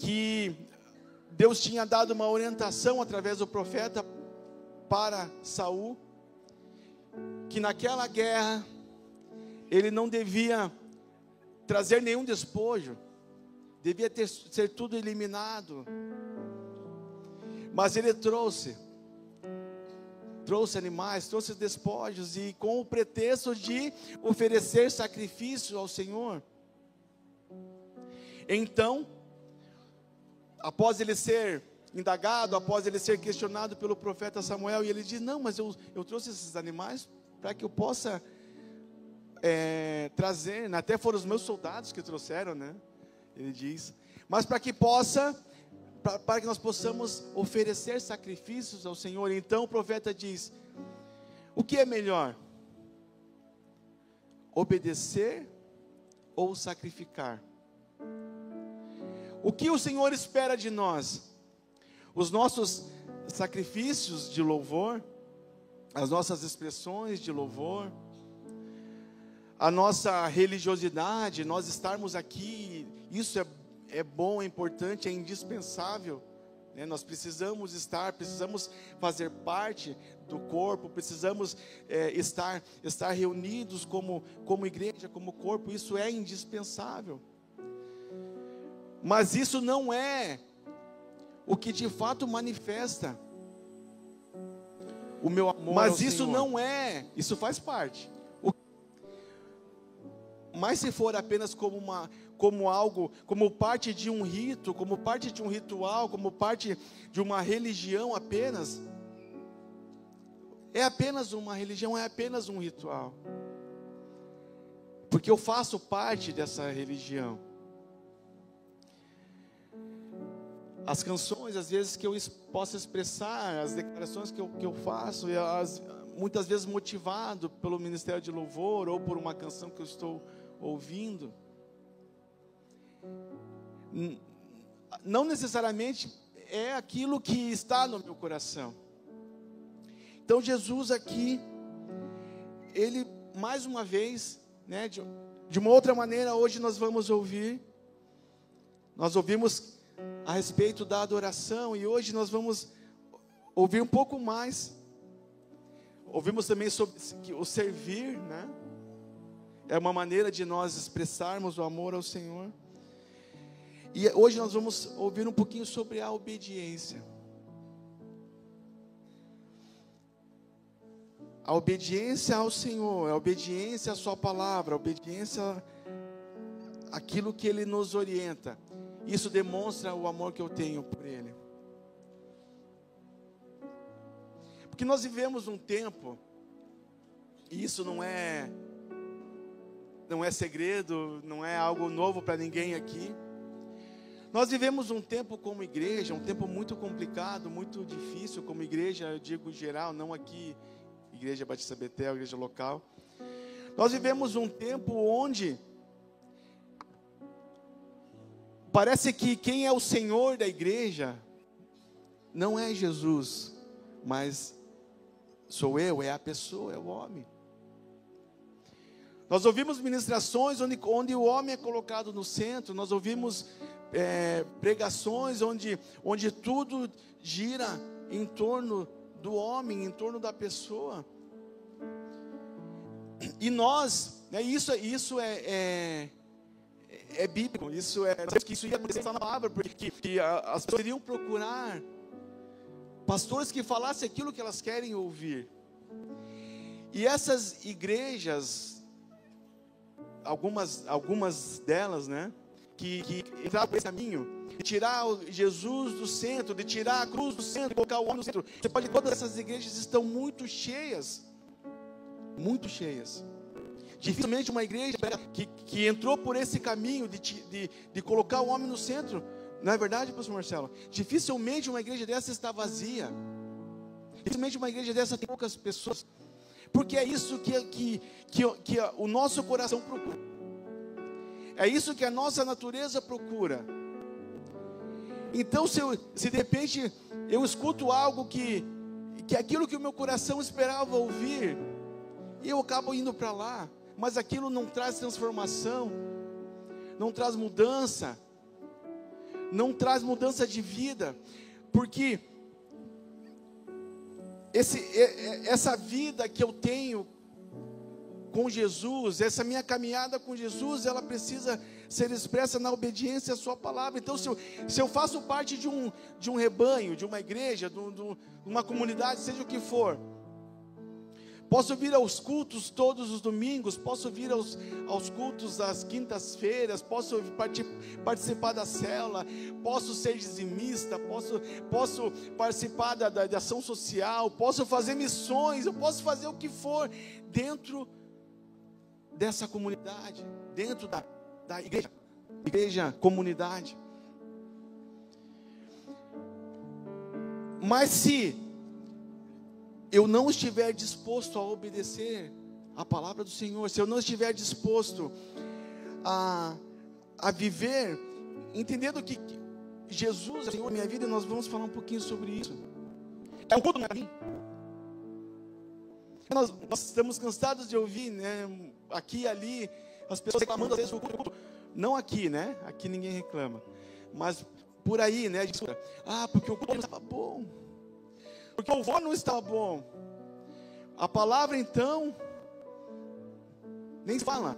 que Deus tinha dado uma orientação através do profeta para Saul, que naquela guerra ele não devia trazer nenhum despojo, devia ser tudo eliminado, mas ele trouxe animais, trouxe despojos, e com o pretexto de oferecer sacrifício ao Senhor. Então, após ele ser indagado, após ele ser questionado pelo profeta Samuel, e ele diz: não, mas eu trouxe esses animais para que eu possa trazer, né? Até foram os meus soldados que trouxeram, né? Ele diz, mas para que nós possamos oferecer sacrifícios ao Senhor. Então o profeta diz: o que é melhor? Obedecer ou sacrificar? O que o Senhor espera de nós? Os nossos sacrifícios de louvor, as nossas expressões de louvor, a nossa religiosidade, nós estarmos aqui, isso é bom, é importante, é indispensável, né? Nós precisamos precisamos fazer parte do corpo, precisamos estar reunidos como igreja, como corpo, isso é indispensável. Mas isso não é o que de fato manifesta o meu amor. Mas isso Senhor não é, isso faz parte. Mas se for apenas como algo, como parte de um rito, como parte de um ritual, como parte de uma religião apenas, é apenas uma religião, é apenas um ritual. Porque eu faço parte dessa religião. As canções, às vezes, que eu posso expressar, as declarações que eu faço, muitas vezes motivado pelo ministério de louvor, ou por uma canção que eu estou ouvindo, não necessariamente é aquilo que está no meu coração. Então Jesus aqui, ele mais uma vez, né, de uma outra maneira, hoje nós vamos ouvir, nós ouvimos a respeito da adoração, e hoje nós vamos ouvir um pouco mais. Ouvimos também sobre o servir, né? É uma maneira de nós expressarmos o amor ao Senhor. E hoje nós vamos ouvir um pouquinho sobre a obediência. A obediência ao Senhor, a obediência à sua palavra, a obediência àquilo que Ele nos orienta. Isso demonstra o amor que eu tenho por Ele. Porque nós vivemos um tempo, e isso não é segredo, não é algo novo para ninguém aqui. Nós vivemos um tempo como igreja, um tempo muito complicado, muito difícil como igreja, eu digo geral, não aqui, Igreja Batista Betel, igreja local. Nós vivemos um tempo onde parece que quem é o Senhor da igreja não é Jesus, mas sou eu, é a pessoa, é o homem. Nós ouvimos ministrações onde o homem é colocado no centro. Nós ouvimos pregações onde tudo gira em torno do homem, em torno da pessoa. E nós, né, isso é bíblico, isso ia acontecer na palavra, porque as pessoas iriam procurar pastores que falassem aquilo que elas querem ouvir. E essas igrejas, algumas delas, né, que entraram por esse caminho, de tirar Jesus do centro, de tirar a cruz do centro, colocar o homem no centro. Você pode ver, todas essas igrejas estão muito cheias. Muito cheias. Dificilmente uma igreja que entrou por esse caminho de colocar o homem no centro, não é verdade, pastor Marcelo? Dificilmente uma igreja dessa está vazia. Dificilmente uma igreja dessa tem poucas pessoas. Porque é isso que o nosso coração procura. É isso que a nossa natureza procura. Então, se de repente eu escuto algo que aquilo que o meu coração esperava ouvir, eu acabo indo para lá, mas aquilo não traz transformação, não traz mudança, não traz mudança de vida, porque essa vida que eu tenho com Jesus, essa minha caminhada com Jesus, ela precisa ser expressa na obediência à sua palavra. Então, se eu faço parte de um rebanho, de uma igreja, de uma comunidade, seja o que for, posso vir aos cultos todos os domingos, posso vir aos cultos das quintas-feiras, posso participar da célula, posso ser dizimista, posso participar da ação social, posso fazer missões, eu posso fazer o que for dentro dessa comunidade, dentro da igreja, comunidade. Mas se eu não estiver disposto a obedecer a palavra do Senhor, se eu não estiver disposto a viver, entendendo que Jesus é o Senhor da minha vida, e nós vamos falar um pouquinho sobre isso. É um culto para mim. Nós estamos cansados de ouvir, né, aqui e ali, as pessoas reclamando às vezes do culto. Não aqui, né? Aqui ninguém reclama. Mas por aí, né? Porque o culto não estava bom. Porque o louvor não estava bom. A palavra, então, nem se fala.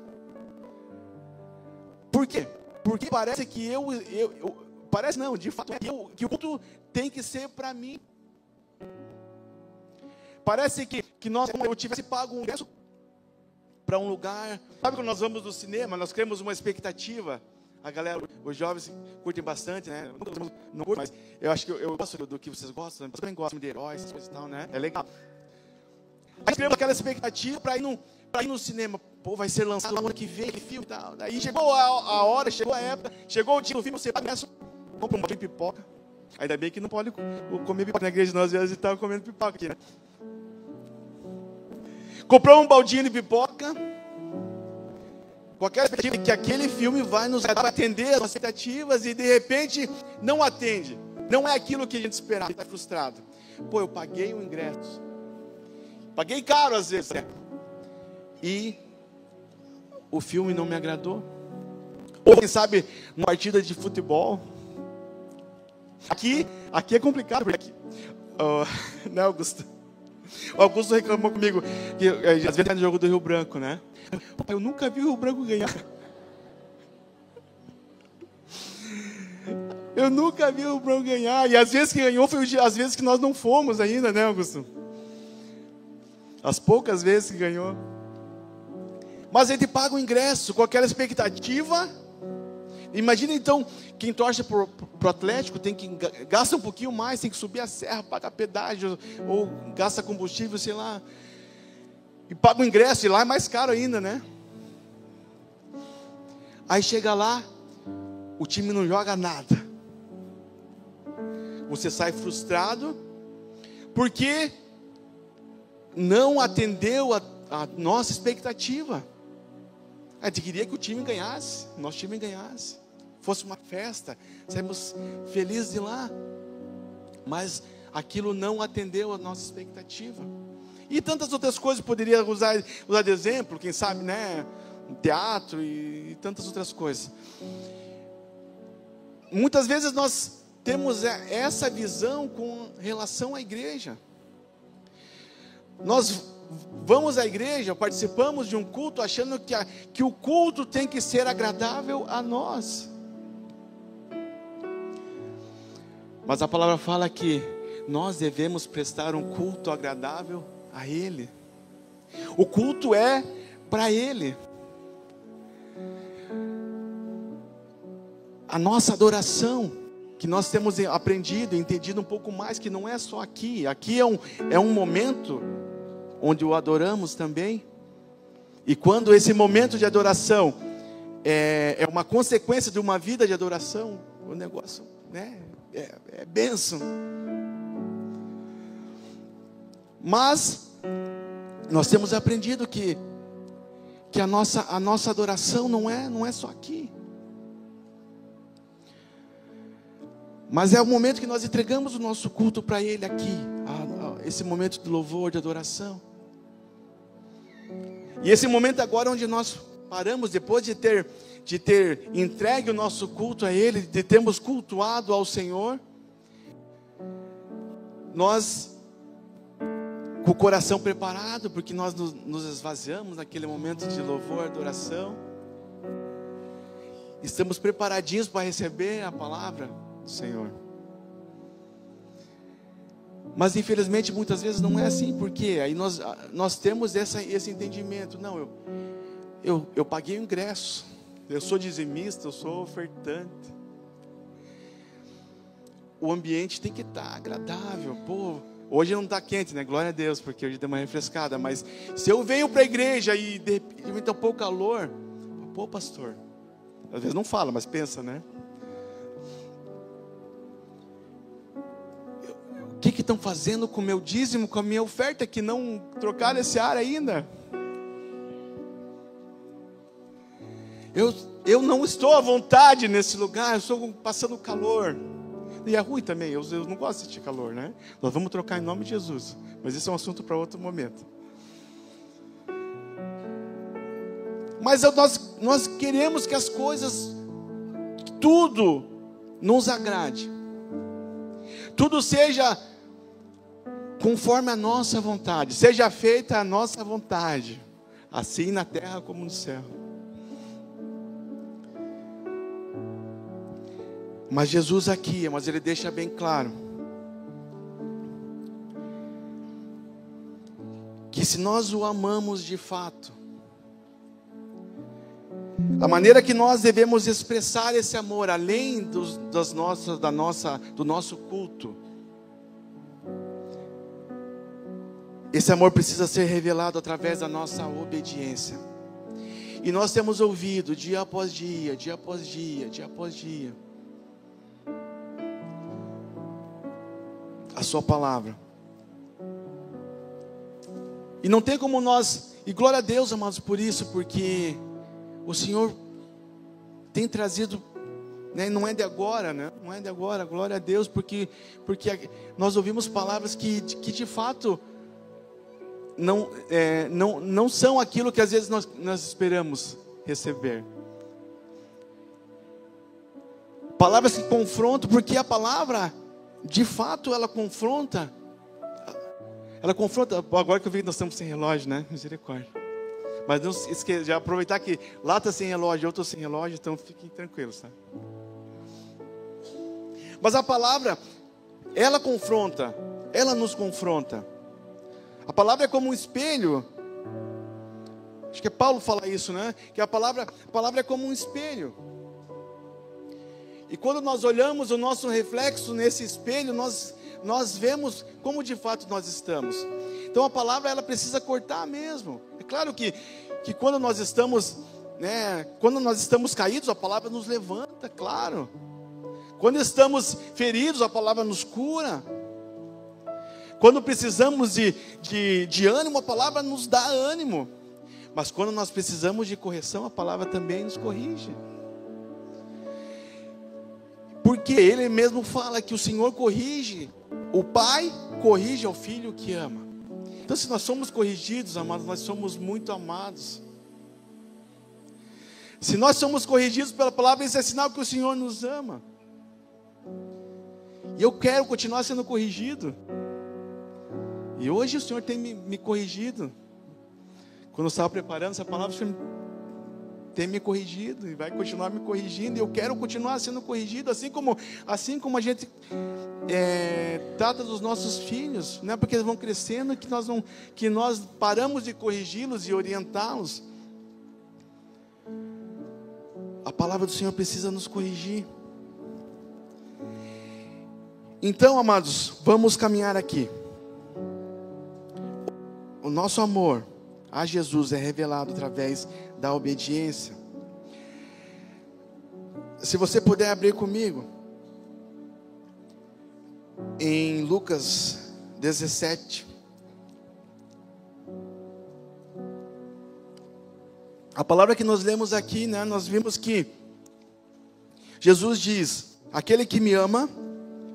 Por quê? Porque parece que parece não, de fato, que o culto tem que ser para mim. Parece que eu tivesse pago um ingresso para um lugar. Sabe quando nós vamos no cinema, nós criamos uma expectativa. A galera, os jovens curtem bastante, né? Não curto, mas eu acho que eu gosto do que vocês gostam. Eu também gosto de heróis, essas coisas e tal, né? É legal. A gente criamos aquela expectativa para ir no cinema. Pô, vai ser lançado no ano que vem, que filme e tal. Daí chegou a hora, chegou a época, chegou o dia do filme, você começa, compra um monte de pipoca. Ainda bem que não pode comer pipoca na igreja, nós às vezes estamos comendo pipoca aqui, né? Comprou um baldinho de pipoca, com aquela expectativa que aquele filme vai nos atender as expectativas, e de repente não atende. Não é aquilo que a gente esperava, está frustrado. Pô, eu paguei o ingresso. Paguei caro às vezes, né? E o filme não me agradou. Ou quem sabe, uma partida de futebol. Aqui é complicado, porque aqui, né, Augusto? O Augusto reclamou comigo que às vezes é no jogo do Rio Branco, né? Papai, eu nunca vi o Rio Branco ganhar. Eu nunca vi o Rio Branco ganhar. E às vezes que ganhou foi às vezes que nós não fomos ainda, né, Augusto? As poucas vezes que ganhou. Mas a gente paga o ingresso com aquela expectativa. Imagina então, quem torce pro Atlético gasta um pouquinho mais, tem que subir a serra, paga pedágio, ou gasta combustível, sei lá. E paga o ingresso, e lá é mais caro ainda, né? Aí chega lá, o time não joga nada. Você sai frustrado, porque não atendeu a nossa expectativa. A gente queria que o time ganhasse, nosso time ganhasse, fosse uma festa, saímos felizes de lá, mas aquilo não atendeu a nossa expectativa. E tantas outras coisas, poderia usar de exemplo, quem sabe, né? Teatro e tantas outras coisas. Muitas vezes nós temos essa visão com relação à igreja. Nós vamos à igreja, participamos de um culto, achando que o culto tem que ser agradável a nós. Mas a palavra fala que nós devemos prestar um culto agradável a Ele. O culto é para Ele. A nossa adoração, que nós temos aprendido, entendido um pouco mais, que não é só aqui. Aqui é um momento onde o adoramos também. E quando esse momento de adoração é uma consequência de uma vida de adoração, o negócio, né, é bênção. Mas nós temos aprendido que a nossa adoração não é só aqui. Mas é o momento que nós entregamos o nosso culto para Ele aqui, esse momento de louvor, de adoração. E esse momento agora onde nós paramos, depois de ter entregue o nosso culto a Ele, de termos cultuado ao Senhor, nós, com o coração preparado, porque nós nos esvaziamos naquele momento de louvor, adoração, estamos preparadinhos para receber a palavra do Senhor. Mas infelizmente muitas vezes não é assim, porque aí nós temos esse entendimento. Não, eu paguei o ingresso, eu sou dizimista, eu sou ofertante. O ambiente tem que estar agradável. Pô, hoje não está quente, né? Glória a Deus, porque hoje deu uma refrescada. Mas se eu venho para a igreja e de repente está um pouco calor, pô, pastor, às vezes não fala, mas pensa, né? O que estão fazendo com o meu dízimo, com a minha oferta, que não trocaram esse ar ainda? Eu não estou à vontade nesse lugar, eu estou passando calor. E é ruim também, eu não gosto de sentir calor, né? Nós vamos trocar em nome de Jesus, mas isso é um assunto para outro momento. Mas nós queremos que as coisas, tudo nos agrade, tudo seja conforme a nossa vontade, seja feita a nossa vontade, assim na terra como no céu. Mas Jesus aqui, mas Ele deixa bem claro que se nós o amamos de fato, a maneira que nós devemos expressar esse amor, além do nosso culto, esse amor precisa ser revelado através da nossa obediência. E nós temos ouvido dia após dia, dia após dia, dia após dia, a sua palavra. E não tem como nós, e glória a Deus, amados, por isso, porque o Senhor tem trazido, né, não é de agora, né? Não é de agora, glória a Deus, porque nós ouvimos palavras que de fato não são aquilo que às vezes nós esperamos receber. Palavras que confrontam, porque a palavra, de fato, ela confronta. Agora que eu vi que nós estamos sem relógio, né? Misericórdia. Mas não esqueça, já aproveitar que lá está sem relógio, eu estou sem relógio, então fiquem tranquilos, tá? Mas a palavra, ela confronta, ela nos confronta. A palavra é como um espelho. Acho que Paulo fala isso, né? Que a palavra é como um espelho. E quando nós olhamos o nosso reflexo nesse espelho, nós vemos como de fato nós estamos. Então a palavra, ela precisa cortar mesmo. É claro que quando nós estamos, né, quando nós estamos caídos, a palavra nos levanta, claro. Quando estamos feridos, a palavra nos cura. Quando precisamos de ânimo, a palavra nos dá ânimo. Mas quando nós precisamos de correção, a palavra também nos corrige. Porque Ele mesmo fala que o Senhor corrige, o Pai corrige ao Filho que ama. Então, se nós somos corrigidos, amados, nós somos muito amados. Se nós somos corrigidos pela palavra, isso é sinal que o Senhor nos ama. E eu quero continuar sendo corrigido. E hoje o Senhor tem me corrigido. Quando eu estava preparando essa palavra, o Senhor tem me corrigido e vai continuar me corrigindo. E eu quero continuar sendo corrigido, assim como a gente trata dos nossos filhos, não é porque eles vão crescendo que nós paramos de corrigi-los e orientá-los. A palavra do Senhor precisa nos corrigir. Então, amados, vamos caminhar aqui. O nosso amor a Jesus é revelado através da obediência. Se você puder abrir comigo em Lucas 17. A palavra que nós lemos aqui, né, nós vimos que Jesus diz: aquele que me ama,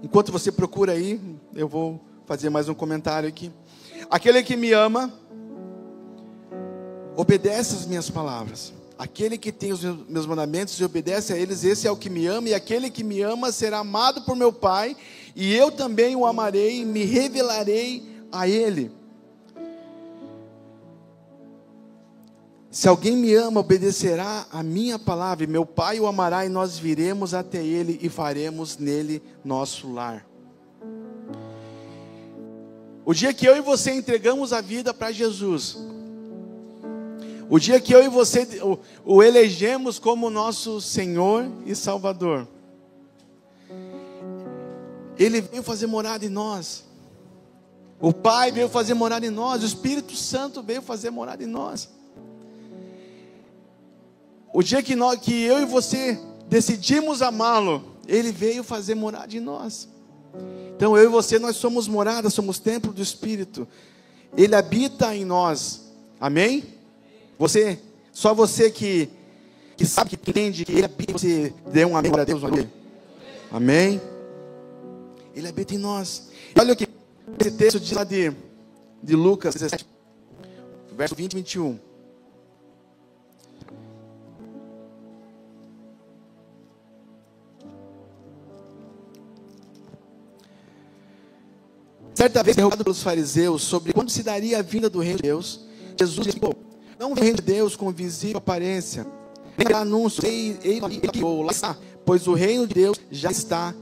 enquanto você procura aí, eu vou fazer mais um comentário aqui. Aquele que me ama obedece as minhas palavras. Aquele que tem os meus mandamentos e obedece a eles, esse é o que me ama, e aquele que me ama será amado por meu Pai, e eu também o amarei e me revelarei a ele. Se alguém me ama, obedecerá a minha palavra, e meu Pai o amará, e nós viremos até ele e faremos nele nosso lar. O dia que eu e você entregamos a vida para Jesus, o dia que eu e você o elegemos como nosso Senhor e Salvador, Ele veio fazer morada em nós. O Pai veio fazer morada em nós. O Espírito Santo veio fazer morada em nós. O dia que eu e você decidimos amá-lo, Ele veio fazer morada em nós. Então eu e você, nós somos morada, somos templo do Espírito. Ele habita em nós. Amém? Só você que sabe, que entende que Ele habita em você, dê um amém para Deus. Amém? Ele habita em nós. Olha o que esse texto diz lá de Lucas 17, verso 20 e 21. Certa vez, interrogado pelos fariseus sobre quando se daria a vinda do reino de Deus, Jesus explicou: não vem o reino de Deus com visível aparência, nem há anúncio, ou lá está, pois o reino de Deus já está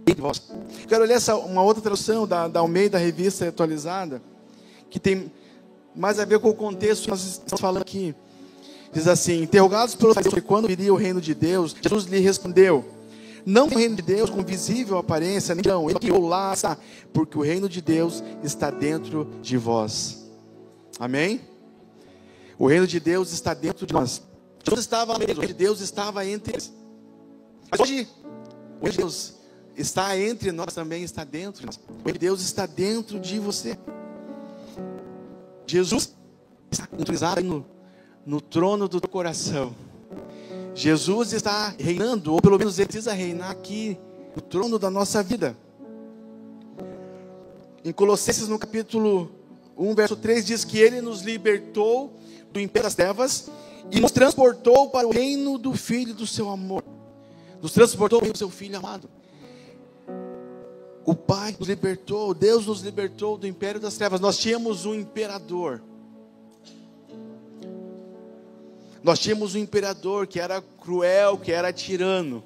entre vós. Quero ler uma outra tradução da Almeida, Revista Atualizada, que tem mais a ver com o contexto que nós estamos falando aqui. Diz assim: interrogados pelos fariseus sobre quando viria o reino de Deus, Jesus lhe respondeu: não tem o reino de Deus com visível aparência, não, ele ou lá está, porque o reino de Deus está dentro de vós. Amém? O reino de Deus está dentro de nós. Jesus estava lá mesmo, o reino de Deus estava entre eles. Mas hoje, o reino de Deus está entre nós, também está dentro de nós. O reino de Deus está dentro de você. Jesus está entrado no trono do teu coração. Jesus está reinando, ou pelo menos Ele precisa reinar aqui, no trono da nossa vida. Em Colossenses, no capítulo 1, verso 3, diz que Ele nos libertou do império das trevas e nos transportou para o reino do Filho do seu amor. Nos transportou para o seu Filho amado. O Pai nos libertou, Deus nos libertou do império das trevas. Nós tínhamos um imperador. Nós tínhamos um imperador que era cruel, que era tirano.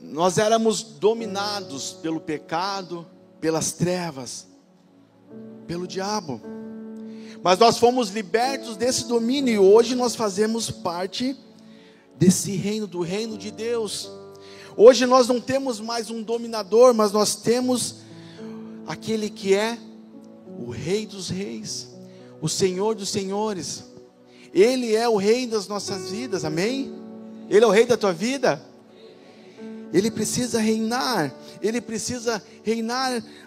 Nós éramos dominados pelo pecado, pelas trevas, pelo diabo. Mas nós fomos libertos desse domínio e hoje nós fazemos parte desse reino, do reino de Deus. Hoje nós não temos mais um dominador, mas nós temos aquele que é o Rei dos Reis, o Senhor dos Senhores. Ele é o Rei das nossas vidas, amém? Ele é o Rei da tua vida. Ele precisa reinar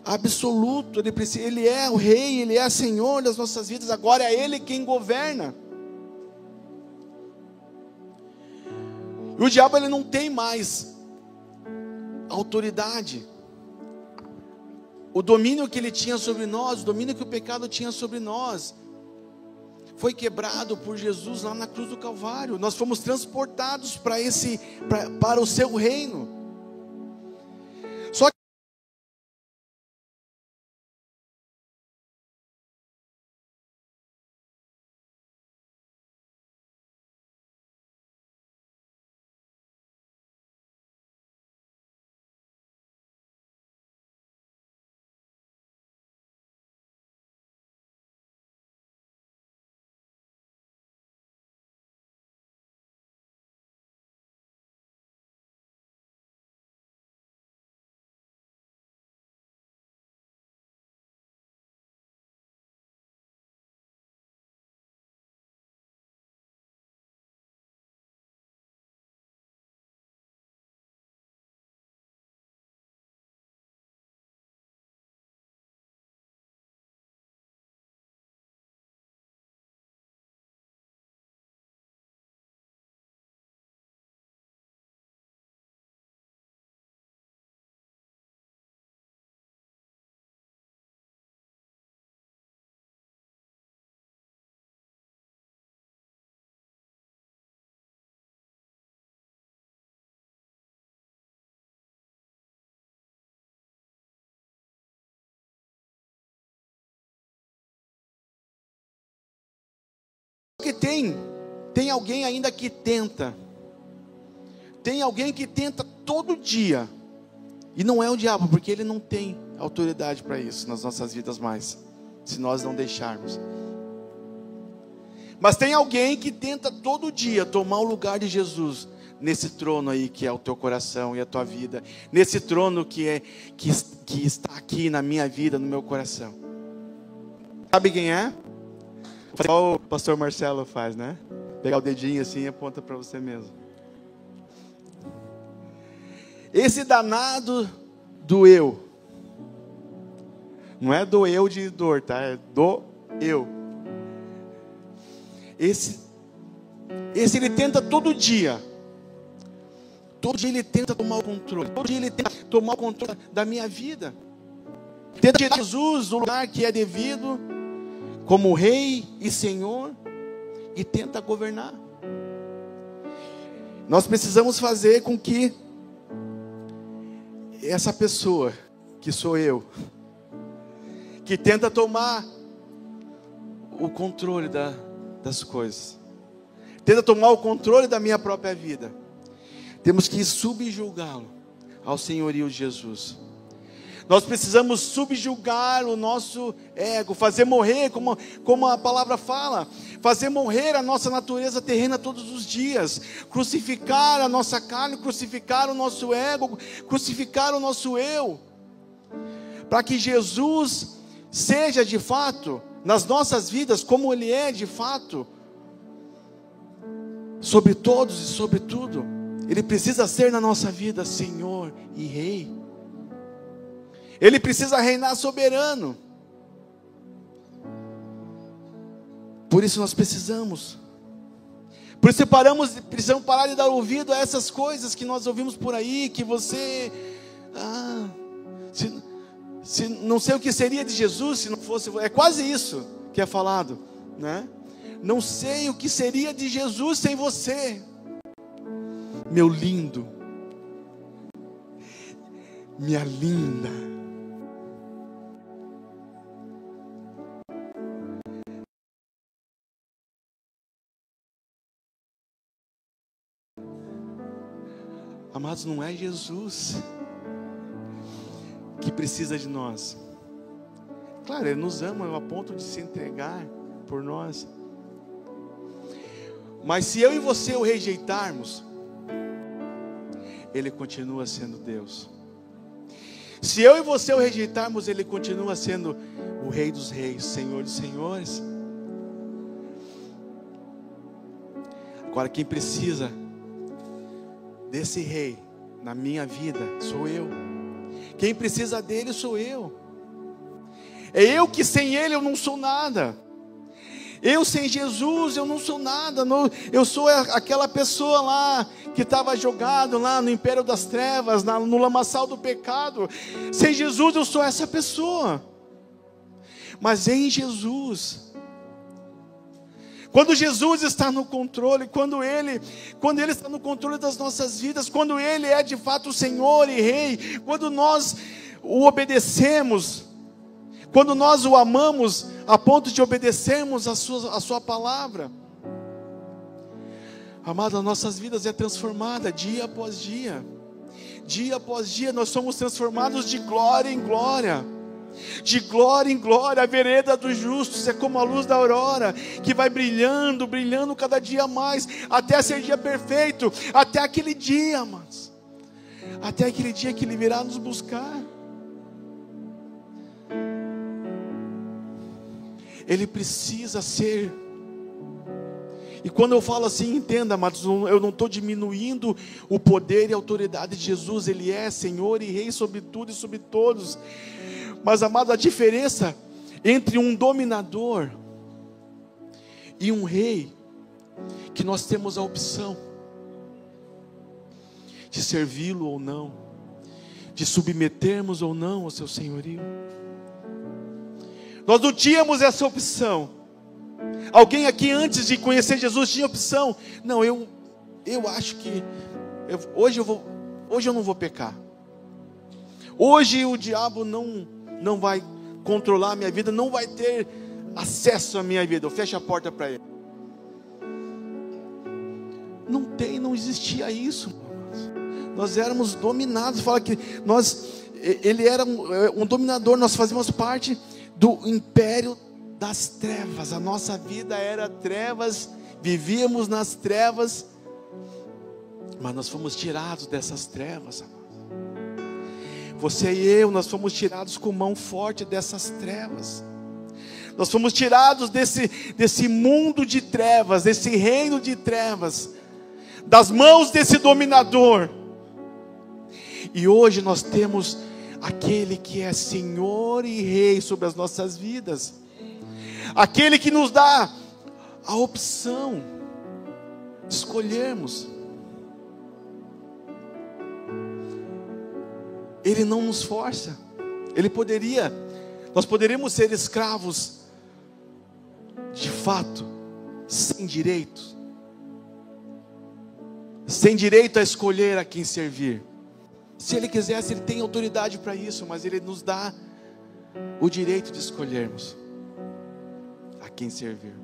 absoluto. Ele é o Rei, Ele é o Senhor das nossas vidas. Agora é Ele quem governa. E o diabo, ele não tem mais autoridade. O domínio que ele tinha sobre nós, o domínio que o pecado tinha sobre nós, foi quebrado por Jesus lá na cruz do Calvário. Nós fomos transportados para o seu reino. que tem alguém ainda que tenta. Tem alguém que tenta todo dia. E não é o diabo, porque ele não tem autoridade para isso nas nossas vidas mais, se nós não deixarmos. Mas tem alguém que tenta todo dia tomar o lugar de Jesus nesse trono aí que é o teu coração e a tua vida, nesse trono que está aqui na minha vida, no meu coração. Sabe quem é? O pastor Marcelo faz, né? Pegar o dedinho assim e aponta para você mesmo. Esse danado do eu. Não é do eu de dor, tá? É do eu. Esse ele tenta todo dia. Todo dia ele tenta tomar o controle. Todo dia ele tenta tomar o controle da minha vida. Tenta tirar Jesus do lugar que é devido, como Rei e Senhor, e tenta governar. Nós precisamos fazer com que essa pessoa, que sou eu, que tenta tomar o controle das coisas, tenta tomar o controle da minha própria vida, temos que subjugá-lo ao senhorio de Jesus. Nós precisamos subjugar o nosso ego, fazer morrer, como a palavra fala, fazer morrer a nossa natureza terrena todos os dias, crucificar a nossa carne, crucificar o nosso ego, crucificar o nosso eu, para que Jesus seja de fato, nas nossas vidas, como Ele é de fato, sobre todos e sobre tudo. Ele precisa ser na nossa vida Senhor e Rei. Ele precisa reinar soberano. Por isso nós precisamos. Por isso precisamos parar de dar ouvido a essas coisas que nós ouvimos por aí, que você... se não sei o que seria de Jesus se não fosse... É quase isso que é falado, né? Não sei o que seria de Jesus sem você. Meu lindo. Minha linda. Amados, não é Jesus que precisa de nós. Claro, Ele nos ama a ponto de se entregar por nós. Mas se eu e você o rejeitarmos, Ele continua sendo Deus. Se eu e você o rejeitarmos, Ele continua sendo o Rei dos Reis, Senhor dos Senhores. Agora quem precisa desse Rei na minha vida sou eu. Quem precisa dele sou eu. É eu que sem Ele eu não sou nada. Eu sem Jesus eu não sou nada. Eu sou aquela pessoa lá que estava jogado lá no império das trevas, no lamaçal do pecado. Sem Jesus eu sou essa pessoa. Mas em Jesus, quando Jesus está no controle, quando Ele está no controle das nossas vidas, quando Ele é de fato o Senhor e Rei, quando nós o obedecemos, quando nós o amamos a ponto de obedecermos a sua palavra, amado, as nossas vidas é transformada dia após dia. Dia após dia nós somos transformados de glória em glória. De glória em glória. A vereda dos justos é como a luz da aurora, que vai brilhando, brilhando cada dia mais, até ser dia perfeito, até aquele dia, amados, até aquele dia que Ele virá nos buscar. Ele precisa ser. E quando eu falo assim, entenda, amados, eu não estou diminuindo o poder e a autoridade de Jesus. Ele é Senhor e Rei sobre tudo e sobre todos. Mas, amado, a diferença entre um dominador e um rei, que nós temos a opção de servi-lo ou não, de submetermos ou não ao seu senhorio. Nós não tínhamos essa opção. Alguém aqui antes de conhecer Jesus tinha opção? Não, eu acho que hoje eu não vou pecar. Hoje o diabo não vai controlar a minha vida, não vai ter acesso à minha vida. Eu fecho a porta para ele. existia isso. Nós éramos dominados. Fala que ele era um dominador. Nós fazíamos parte do império das trevas. A nossa vida era trevas, vivíamos nas trevas, mas nós fomos tirados dessas trevas. Você e eu, nós fomos tirados com mão forte dessas trevas. Nós fomos tirados desse mundo de trevas, desse reino de trevas, das mãos desse dominador. E hoje nós temos aquele que é Senhor e Rei sobre as nossas vidas. Aquele que nos dá a opção de escolhermos. Ele não nos força. Nós poderíamos ser escravos de fato, sem direito a escolher a quem servir. Se Ele quisesse, Ele tem autoridade para isso, mas Ele nos dá o direito de escolhermos a quem servir.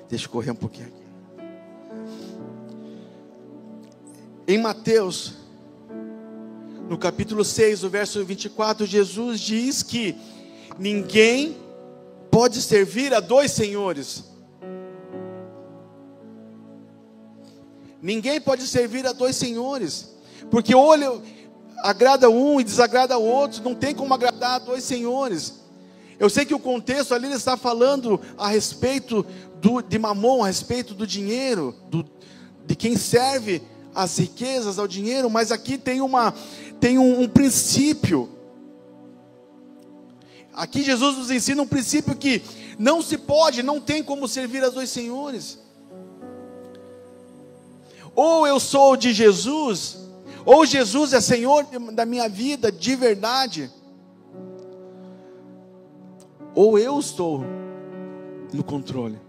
Deixa eu correr um pouquinho aqui. Em Mateus, no capítulo 6, o verso 24, Jesus diz que ninguém pode servir a dois senhores. Ninguém pode servir a dois senhores, porque ou ele agrada um e desagrada o outro. Não tem como agradar a dois senhores. Eu sei que o contexto ali ele está falando a respeito de Mamon, a respeito do dinheiro, de quem serve as riquezas ao dinheiro, mas aqui tem um princípio. Aqui Jesus nos ensina um princípio que não tem como servir a dois senhores. Ou eu sou de Jesus, ou Jesus é Senhor da minha vida de verdade, ou eu estou no controle,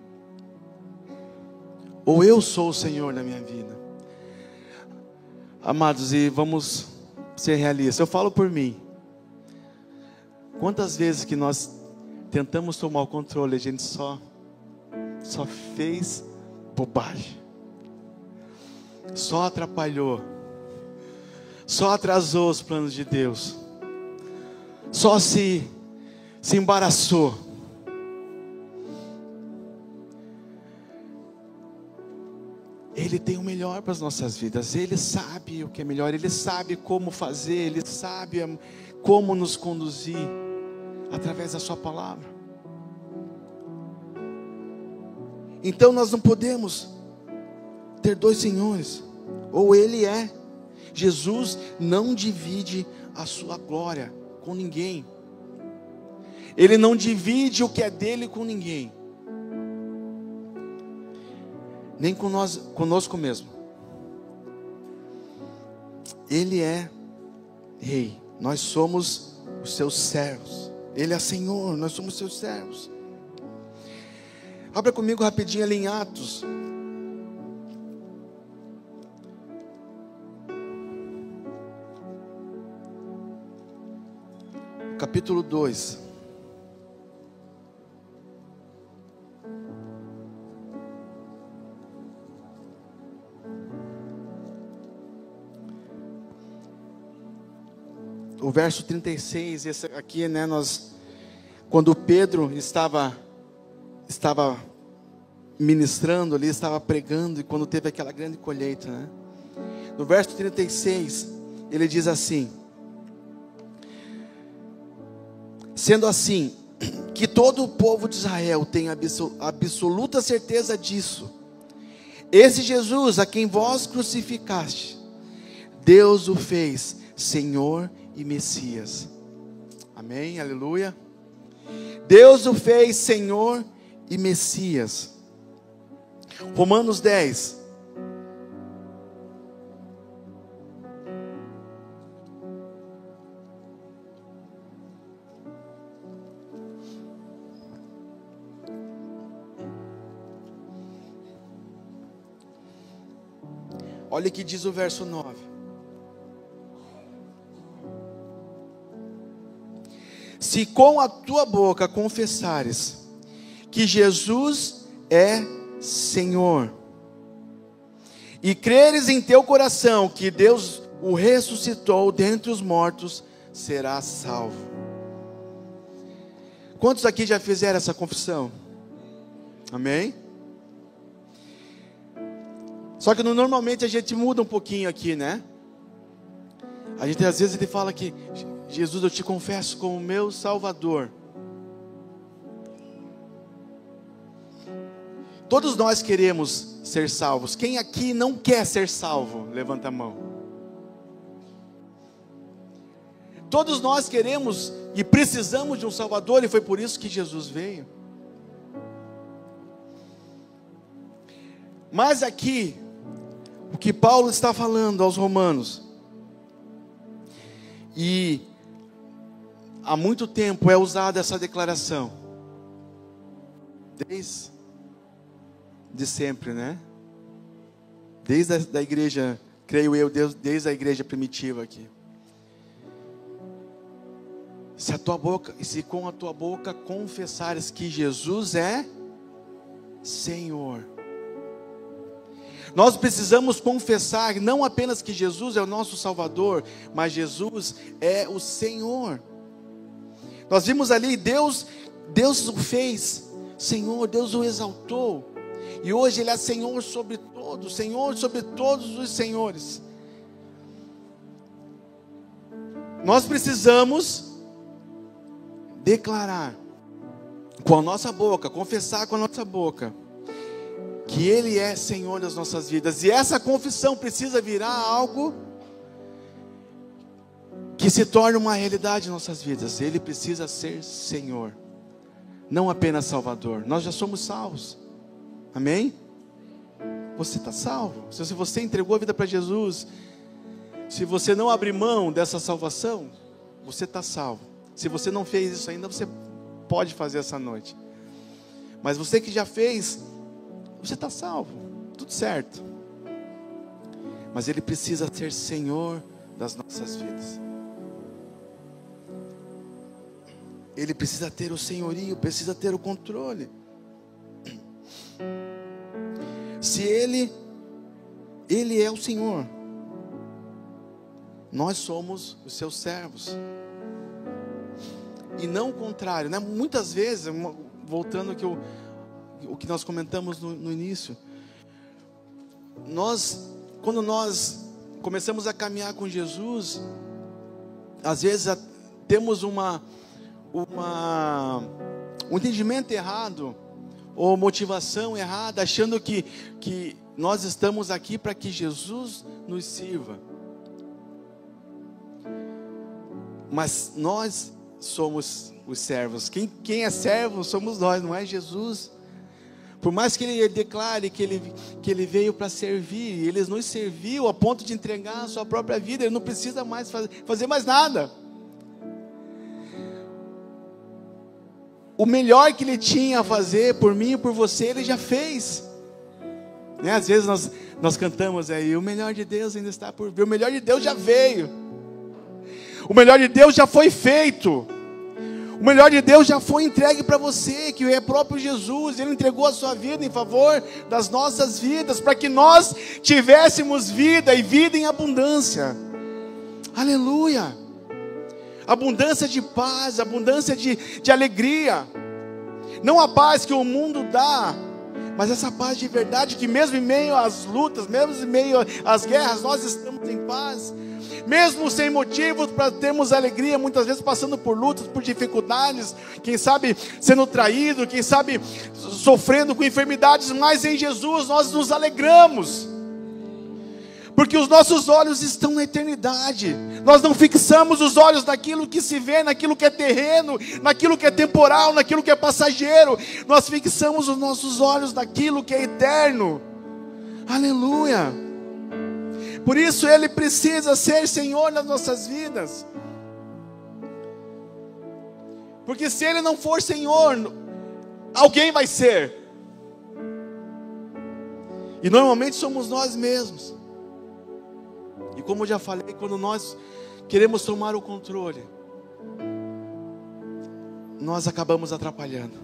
ou eu sou o Senhor da minha vida. Amados, e vamos ser realistas. Eu falo por mim. Quantas vezes que nós tentamos tomar o controle, a gente só fez bobagem, só atrapalhou, só atrasou os planos de Deus, só se embaraçou. Ele tem o melhor para as nossas vidas. Ele sabe o que é melhor. Ele sabe como fazer. Ele sabe como nos conduzir através da sua palavra. Então nós não podemos ter dois senhores. Ou Ele é. Jesus não divide a sua glória com ninguém. Ele não divide o que é dele com ninguém. Nem conosco mesmo. Ele é Rei. Nós somos os seus servos. Ele é Senhor, nós somos seus servos. Abra comigo rapidinho ali em Atos. Capítulo 2. O verso 36, esse aqui, quando Pedro estava ministrando ali, estava pregando, e quando teve aquela grande colheita, no verso 36, ele diz assim: sendo assim, que todo o povo de Israel tenha absoluta certeza disso, esse Jesus a quem vós crucificaste, Deus o fez Senhor e Messias. Amém, aleluia. Deus o fez Senhor e Messias. Romanos 10. Olha o que diz o verso 9. Se com a tua boca confessares que Jesus é Senhor, e creres em teu coração que Deus o ressuscitou dentre os mortos, serás salvo. Quantos aqui já fizeram essa confissão? Amém? Só que normalmente a gente muda um pouquinho aqui, né? A gente às vezes ele fala que Jesus, eu te confesso como meu Salvador. Todos nós queremos ser salvos. Quem aqui não quer ser salvo? Levanta a mão. Todos nós queremos e precisamos de um Salvador, e foi por isso que Jesus veio. Mas aqui, o que Paulo está falando aos romanos, e há muito tempo é usada essa declaração, desde sempre, né? Desde a igreja, creio eu, desde a igreja primitiva aqui. Se com a tua boca confessares que Jesus é Senhor. Nós precisamos confessar não apenas que Jesus é o nosso Salvador, mas Jesus é o Senhor. Nós vimos ali, Deus o fez Senhor, Deus o exaltou. E hoje Ele é Senhor sobre todos, Senhor sobre todos os senhores. Nós precisamos declarar com a nossa boca, confessar com a nossa boca, que Ele é Senhor das nossas vidas. E essa confissão precisa virar algo que se torne uma realidade em nossas vidas. Ele precisa ser Senhor, não apenas Salvador. Nós já somos salvos. Amém? Você está salvo. Se você entregou a vida para Jesus, se você não abrir mão dessa salvação, você está salvo. Se você não fez isso ainda, você pode fazer essa noite. Mas você que já fez, você está salvo, tudo certo. Mas Ele precisa ser Senhor das nossas vidas. Ele precisa ter o senhorio, precisa ter o controle. Se Ele é o Senhor, nós somos os seus servos. E não o contrário, né? Muitas vezes, voltando o que nós comentamos no início, quando nós começamos a caminhar com Jesus, às vezes temos um entendimento errado, ou motivação errada, achando que nós estamos aqui para que Jesus nos sirva. Mas nós somos os servos. Quem é servo somos nós, não é Jesus. Por mais que Ele declare que ele veio para servir, Ele nos serviu a ponto de entregar a sua própria vida. Ele não precisa mais fazer mais nada. O melhor que Ele tinha a fazer por mim e por você, Ele já fez, né? Às vezes nós cantamos aí, o melhor de Deus ainda está por vir. O melhor de Deus já veio. O melhor de Deus já foi feito. O melhor de Deus já foi entregue para você, que é próprio Jesus. Ele entregou a sua vida em favor das nossas vidas, para que nós tivéssemos vida e vida em abundância. Aleluia! Abundância de paz, abundância de alegria. Não a paz que o mundo dá, mas essa paz de verdade, que mesmo em meio às lutas, mesmo em meio às guerras, nós estamos em paz. Mesmo sem motivos para termos alegria, muitas vezes passando por lutas, por dificuldades, quem sabe sendo traído, quem sabe sofrendo com enfermidades, mas em Jesus nós nos alegramos, porque os nossos olhos estão na eternidade. Nós não fixamos os olhos naquilo que se vê, naquilo que é terreno, naquilo que é temporal, naquilo que é passageiro. Nós fixamos os nossos olhos naquilo que é eterno. Aleluia! Por isso Ele precisa ser Senhor nas nossas vidas. Porque se Ele não for Senhor, alguém vai ser. E normalmente somos nós mesmos. E como eu já falei, quando nós queremos tomar o controle, nós acabamos atrapalhando.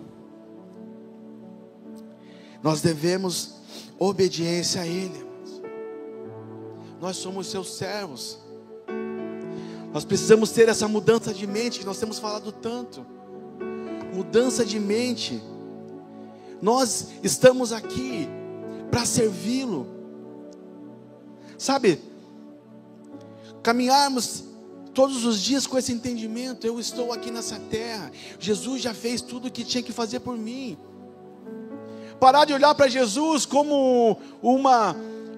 Nós devemos obediência a Ele. Nós somos seus servos. Nós precisamos ter essa mudança de mente que nós temos falado tanto. Mudança de mente. Nós estamos aqui para servi-lo. Sabe, caminharmos todos os dias com esse entendimento. Eu estou aqui nessa terra. Jesus já fez tudo o que tinha que fazer por mim. Parar de olhar para Jesus como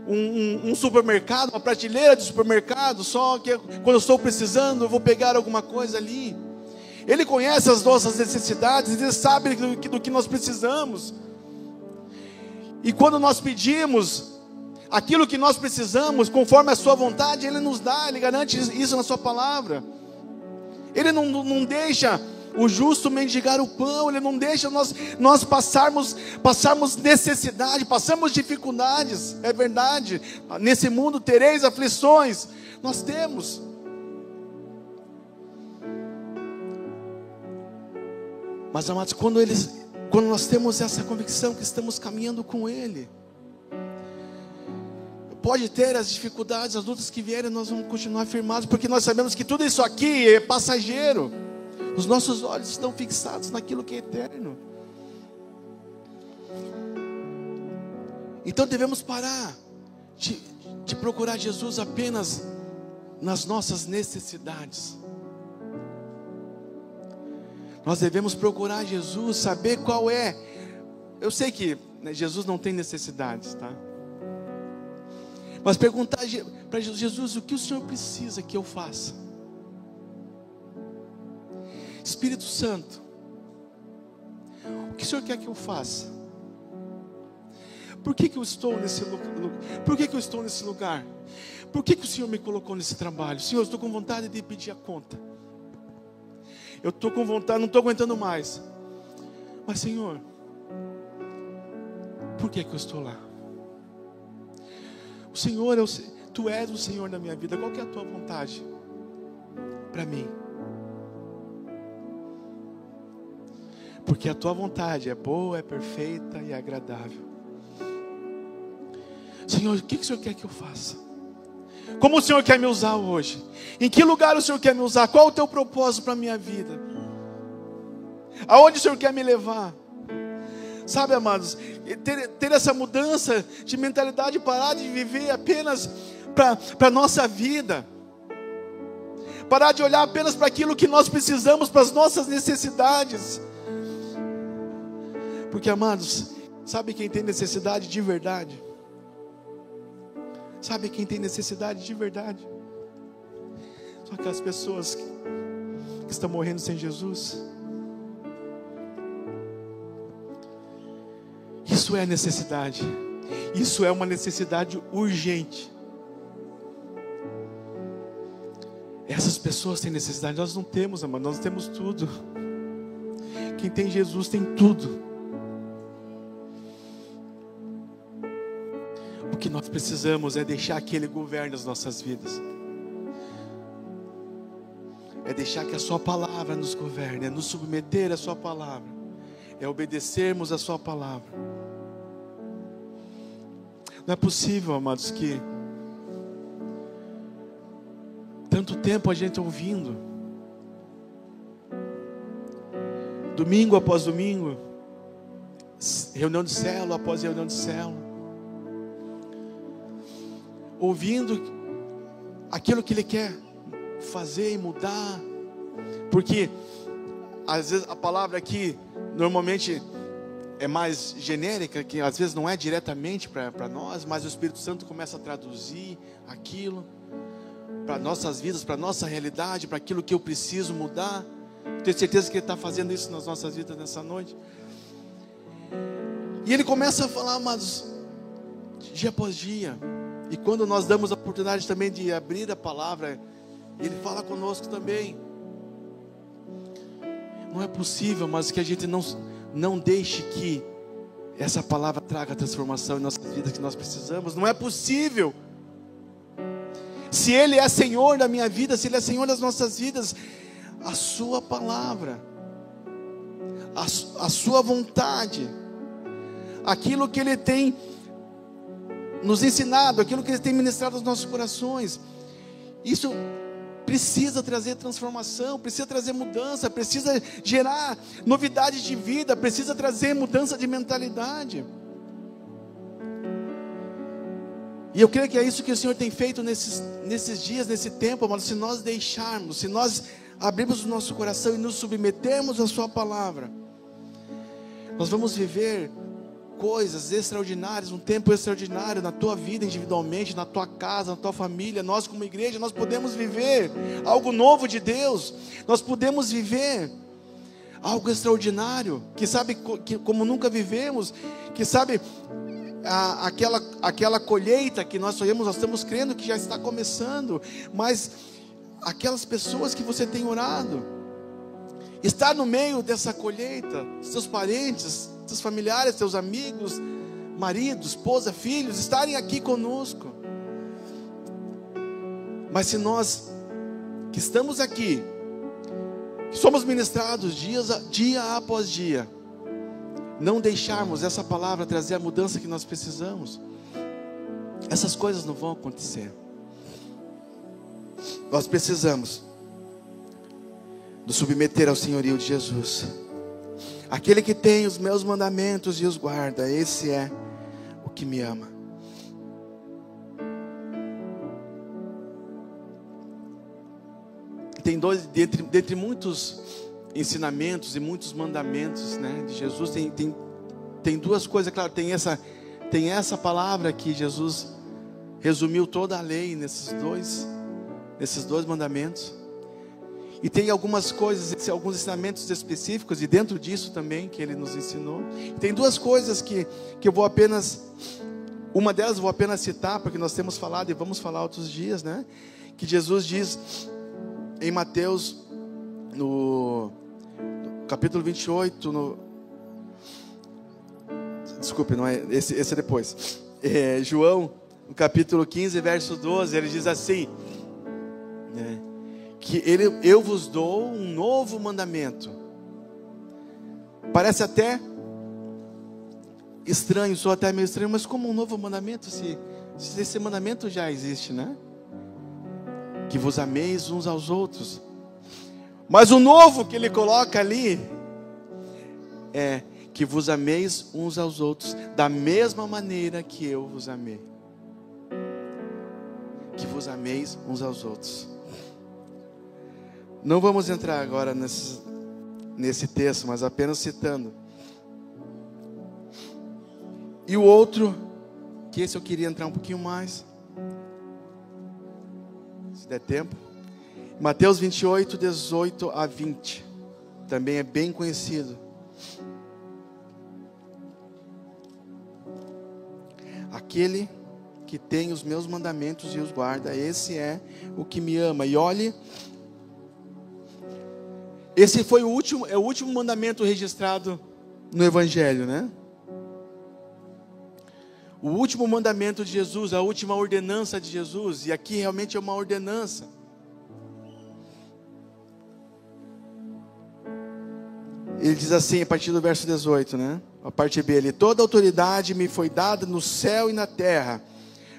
um supermercado, uma prateleira de supermercado, só que quando eu estou precisando eu vou pegar alguma coisa ali. Ele conhece as nossas necessidades, Ele sabe do que nós precisamos. E quando nós pedimos aquilo que nós precisamos, conforme a sua vontade, Ele nos dá, Ele garante isso na sua palavra. Ele não deixa o justo mendigar o pão, Ele não deixa nós passarmos necessidade, passamos dificuldades. É verdade, nesse mundo tereis aflições, nós temos. Mas amados, quando nós temos essa convicção que estamos caminhando com Ele, pode ter as dificuldades, as lutas que vierem, nós vamos continuar firmados, porque nós sabemos que tudo isso aqui é passageiro. Os nossos olhos estão fixados naquilo que é eterno. Então devemos parar de procurar Jesus apenas nas nossas necessidades. Nós devemos procurar Jesus, saber qual é. Eu sei que Jesus não tem necessidades, tá? Mas perguntar para Jesus: Jesus, o que o Senhor precisa que eu faça? Espírito Santo, o que o Senhor quer que eu faça? Por que eu estou nesse lugar? Por que eu estou nesse lugar? Por que o Senhor me colocou nesse trabalho? Senhor, eu estou com vontade de pedir a conta. Eu estou com vontade, não estou aguentando mais. Mas Senhor, por que eu estou lá? O Senhor, Tu és o Senhor da minha vida. Qual que é a Tua vontade para mim? Porque a Tua vontade é boa, é perfeita e é agradável. Senhor, o que o Senhor quer que eu faça? Como o Senhor quer me usar hoje? Em que lugar o Senhor quer me usar? Qual o Teu propósito para a minha vida? Aonde o Senhor quer me levar? Sabe, amados, ter essa mudança de mentalidade, parar de viver apenas para a nossa vida. Parar de olhar apenas para aquilo que nós precisamos, para as nossas necessidades. Porque, amados, sabe quem tem necessidade de verdade? Sabe quem tem necessidade de verdade? São aquelas pessoas que estão morrendo sem Jesus. Isso é necessidade. Isso é uma necessidade urgente. Essas pessoas têm necessidade. Nós não temos, amado. Nós temos tudo. Quem tem Jesus tem tudo. O que nós precisamos é deixar que Ele governe as nossas vidas. É deixar que a Sua palavra nos governe. É nos submeter à Sua palavra. É obedecermos a Sua palavra. Não é possível, amados, que tanto tempo a gente ouvindo, domingo após domingo, reunião de célula após reunião de célula, ouvindo aquilo que Ele quer fazer e mudar, porque às vezes a palavra aqui normalmente é mais genérica, que às vezes não é diretamente para nós, mas o Espírito Santo começa a traduzir aquilo para nossas vidas, para nossa realidade, para aquilo que eu preciso mudar. Tenho certeza que Ele está fazendo isso nas nossas vidas nessa noite. E Ele começa a falar, amados, dia após dia. E quando nós damos a oportunidade também de abrir a palavra, Ele fala conosco também. Não é possível, mas que a gente não deixe que essa palavra traga a transformação em nossas vidas que nós precisamos. Não é possível. Se Ele é Senhor da minha vida, se Ele é Senhor das nossas vidas, a Sua palavra, a Sua vontade, aquilo que Ele tem nos ensinado, aquilo que Ele tem ministrado aos nossos corações. Isso precisa trazer transformação, precisa trazer mudança, precisa gerar novidade de vida, precisa trazer mudança de mentalidade. E eu creio que é isso que o Senhor tem feito nesses dias, nesse tempo, amado. Se nós deixarmos, se nós abrirmos o nosso coração e nos submetermos à Sua palavra, nós vamos viver coisas extraordinárias, um tempo extraordinário na tua vida individualmente, na tua casa, na tua família. Nós como igreja, nós podemos viver algo novo de Deus, nós podemos viver algo extraordinário, que sabe, que, como nunca vivemos, que sabe, aquela colheita que nós sonhamos, nós estamos crendo que já está começando, mas aquelas pessoas que você tem orado, estar no meio dessa colheita, seus parentes, seus familiares, seus amigos, marido, esposa, filhos, estarem aqui conosco. Mas se nós que estamos aqui, que somos ministrados dia após dia, não deixarmos essa palavra trazer a mudança que nós precisamos, essas coisas não vão acontecer. Nós precisamos nos submeter ao senhorio de Jesus. Aquele que tem os meus mandamentos e os guarda, esse é o que me ama. Tem dentre muitos ensinamentos e muitos mandamentos, né, de Jesus, tem duas coisas, claro, tem essa palavra que Jesus resumiu toda a lei nesses dois mandamentos. E tem algumas coisas, alguns ensinamentos específicos, e dentro disso também, que Ele nos ensinou. Tem duas coisas que eu vou apenas, uma delas eu vou apenas citar, porque nós temos falado e vamos falar outros dias, né? Que Jesus diz em Mateus, no capítulo 28, desculpe, não é, esse é depois. João, no capítulo 15, verso 12, ele diz assim, né? Que eu vos dou um novo mandamento. Parece até estranho, sou até meio estranho, mas como um novo mandamento, se esse mandamento já existe, né? Que vos ameis uns aos outros. Mas o novo que ele coloca ali é que vos ameis uns aos outros da mesma maneira que eu vos amei. Que vos ameis uns aos outros. Não vamos entrar agora nesse texto, mas apenas citando. E o outro, que esse eu queria entrar um pouquinho mais, se der tempo. Mateus 28, 18 a 20. Também é bem conhecido. Aquele que tem os meus mandamentos e os guarda, esse é o que me ama. E olhe, esse foi o último mandamento registrado no Evangelho, né? O último mandamento de Jesus, a última ordenança de Jesus, e aqui realmente é uma ordenança. Ele diz assim, a partir do verso 18, né? A parte B, ele: toda autoridade me foi dada no céu e na terra.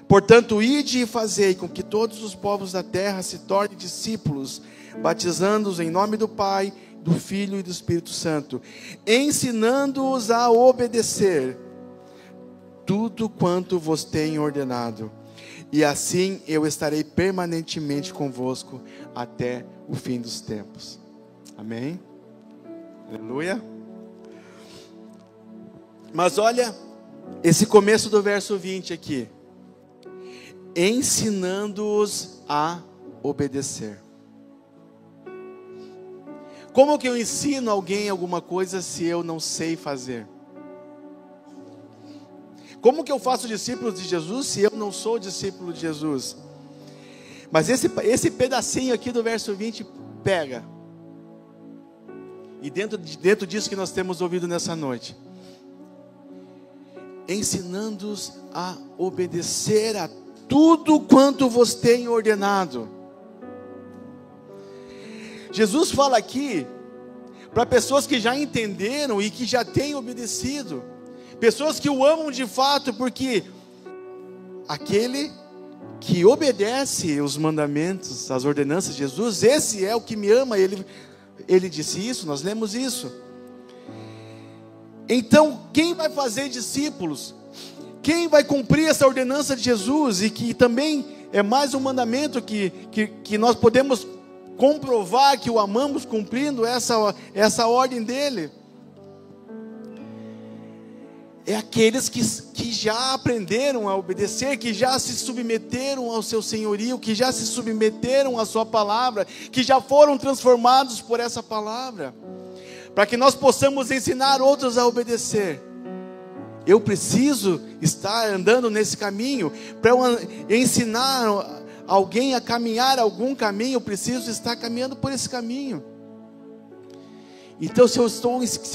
Portanto, ide e fazei com que todos os povos da terra se tornem discípulos, batizando-os em nome do Pai, do Filho e do Espírito Santo, ensinando-os a obedecer tudo quanto vos tenho ordenado. E assim eu estarei permanentemente convosco até o fim dos tempos. Amém? Aleluia. Mas olha esse começo do verso 20 aqui. Ensinando-os a obedecer. Como que eu ensino alguém alguma coisa se eu não sei fazer? Como que eu faço discípulos de Jesus se eu não sou discípulo de Jesus? Mas esse pedacinho aqui do verso 20 pega. E dentro disso que nós temos ouvido nessa noite. Ensinando-os a obedecer a tudo quanto vos tenho ordenado. Jesus fala aqui para pessoas que já entenderam e que já têm obedecido. Pessoas que o amam de fato, porque aquele que obedece os mandamentos, as ordenanças de Jesus, esse é o que me ama. Ele disse isso, nós lemos isso. Então, quem vai fazer discípulos? Quem vai cumprir essa ordenança de Jesus? E que também é mais um mandamento que nós podemos comprovar que o amamos cumprindo essa ordem dele. É aqueles que já aprenderam a obedecer, que já se submeteram ao seu senhorio, que já se submeteram à sua palavra, que já foram transformados por essa palavra, para que nós possamos ensinar outros a obedecer. Eu preciso estar andando nesse caminho. Para eu ensinar alguém a caminhar algum caminho, eu preciso estar caminhando por esse caminho. Então, se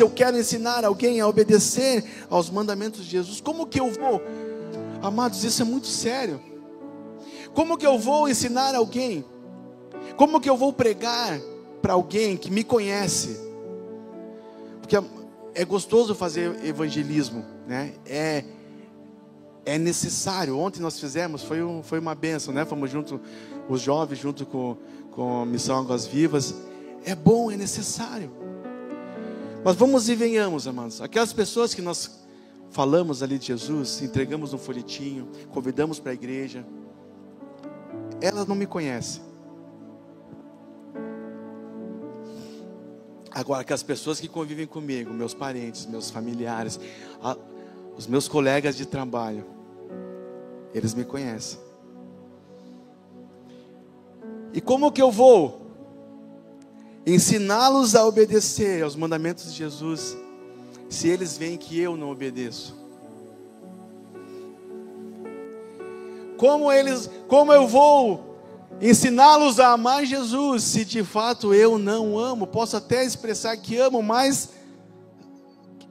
eu quero ensinar alguém a obedecer aos mandamentos de Jesus, como que eu vou? Amados, isso é muito sério. Como que eu vou ensinar alguém? Como que eu vou pregar para alguém que me conhece? Porque é gostoso fazer evangelismo, né? É necessário. Ontem nós fizemos, foi uma bênção, né? Fomos junto, os jovens, junto com a Missão Águas Vivas. É bom, é necessário. Mas vamos e venhamos, amados. Aquelas pessoas que nós falamos ali de Jesus, entregamos um folhetinho, convidamos para a igreja, elas não me conhecem. Agora, aquelas pessoas que convivem comigo, meus parentes, meus familiares, os meus colegas de trabalho, eles me conhecem. E como que eu vou ensiná-los a obedecer aos mandamentos de Jesus, se eles veem que eu não obedeço? Como eu vou ensiná-los a amar Jesus, se de fato eu não amo? Posso até expressar que amo, mas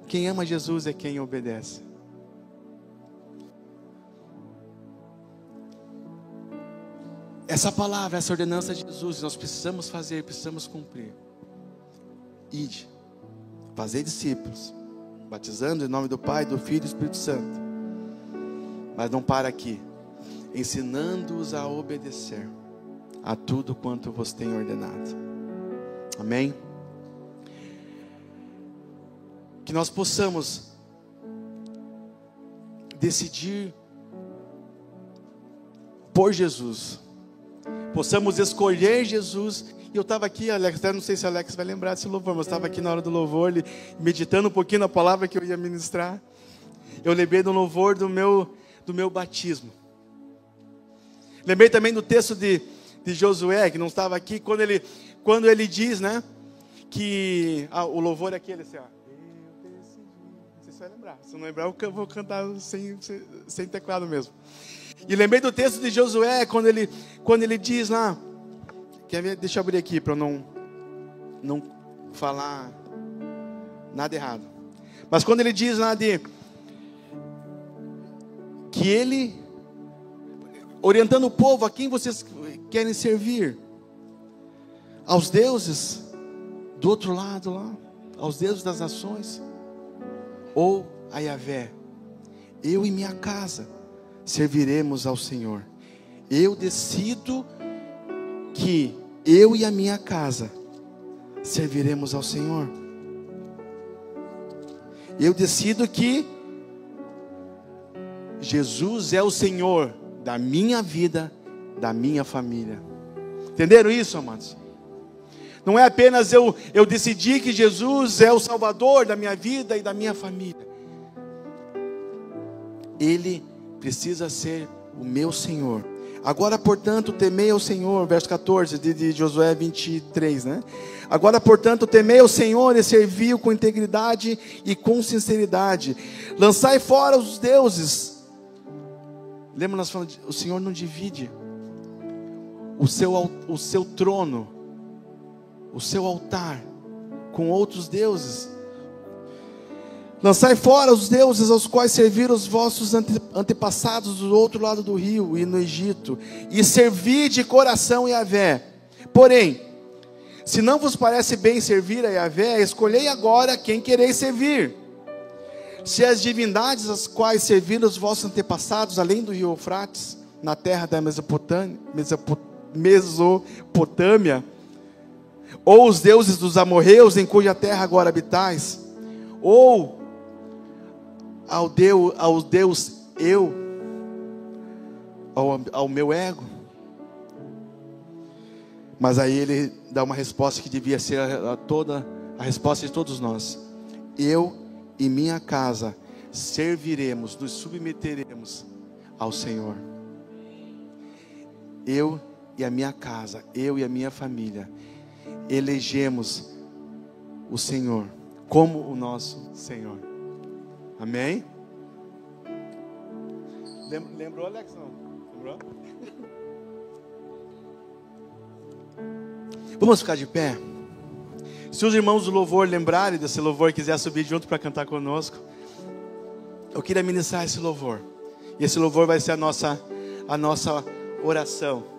quem ama Jesus é quem obedece. Essa palavra, essa ordenança de Jesus, nós precisamos fazer, precisamos cumprir. Ide, fazer discípulos, batizando em nome do Pai, do Filho e do Espírito Santo. Mas não para aqui, ensinando-os a obedecer a tudo quanto vos tenho ordenado. Amém? Que nós possamos decidir por Jesus, possamos escolher Jesus. E eu estava aqui, Alex, até não sei se Alex vai lembrar desse louvor, mas eu estava aqui na hora do louvor, meditando um pouquinho na palavra que eu ia ministrar. Eu lembrei do louvor do meu batismo. Lembrei também do texto de Josué, que não estava aqui, quando ele diz, né, que o louvor é aquele assim, ó. Não sei se vai lembrar. Se não lembrar, eu vou cantar sem teclado mesmo. E lembrei do texto de Josué, quando ele diz lá, deixa eu abrir aqui para eu não falar nada errado. Mas quando ele diz lá que ele, orientando o povo, a quem vocês querem servir? Aos deuses do outro lado lá, aos deuses das nações, ou a Yahvé? Eu e minha casa serviremos ao Senhor. Eu decido que eu e a minha casa serviremos ao Senhor. Eu decido que Jesus é o Senhor da minha vida, da minha família. Entenderam isso, amados? Não é apenas eu decidir que Jesus é o Salvador da minha vida e da minha família. Ele precisa ser o meu Senhor. Agora, portanto, temei ao Senhor, verso 14 de Josué 23, né? Agora, portanto, temei ao Senhor e servi-o com integridade e com sinceridade. Lançai fora os deuses. Lembra nós falando, o Senhor não divide o seu trono, o seu altar com outros deuses. Lançai fora os deuses aos quais serviram os vossos antepassados do outro lado do rio e no Egito, e servi de coração Yahvé. Porém, se não vos parece bem servir a Yahvé, escolhei agora quem quereis servir. Se as divindades às quais serviram os vossos antepassados, além do rio Eufrates, na terra da Mesopotâmia, ou os deuses dos amorreus, em cuja terra agora habitais, ou ao Deus eu, ao meu ego. Mas aí ele dá uma resposta que devia ser a resposta de todos nós. Eu e minha casa serviremos, nos submeteremos ao Senhor. Eu e a minha casa, eu e a minha família, elegemos o Senhor como o nosso Senhor. Amém? Lembrou, Alex? Não? Lembrou? Vamos ficar de pé? Se os irmãos do louvor lembrarem desse louvor e quiser subir junto para cantar conosco, eu queria ministrar esse louvor. E esse louvor vai ser a nossa oração.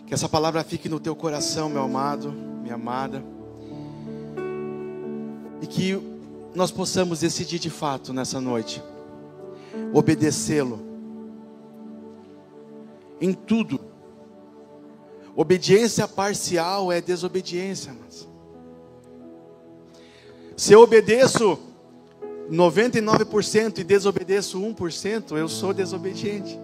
Que essa palavra fique no teu coração, meu amado, minha amada. E que nós possamos decidir de fato nessa noite obedecê-lo em tudo. Obediência parcial é desobediência, mas se eu obedeço 99% e desobedeço 1%, eu sou desobediente.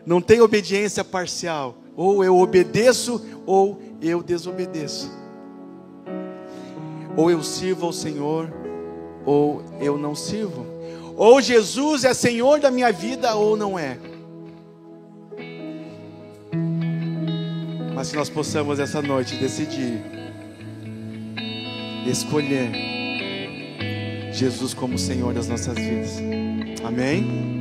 Não tem obediência parcial. Ou eu obedeço, ou eu desobedeço. Ou eu sirvo ao Senhor, ou eu não sirvo. Ou Jesus é Senhor da minha vida, ou não é. Mas que nós possamos essa noite decidir, escolher Jesus como Senhor das nossas vidas. Amém?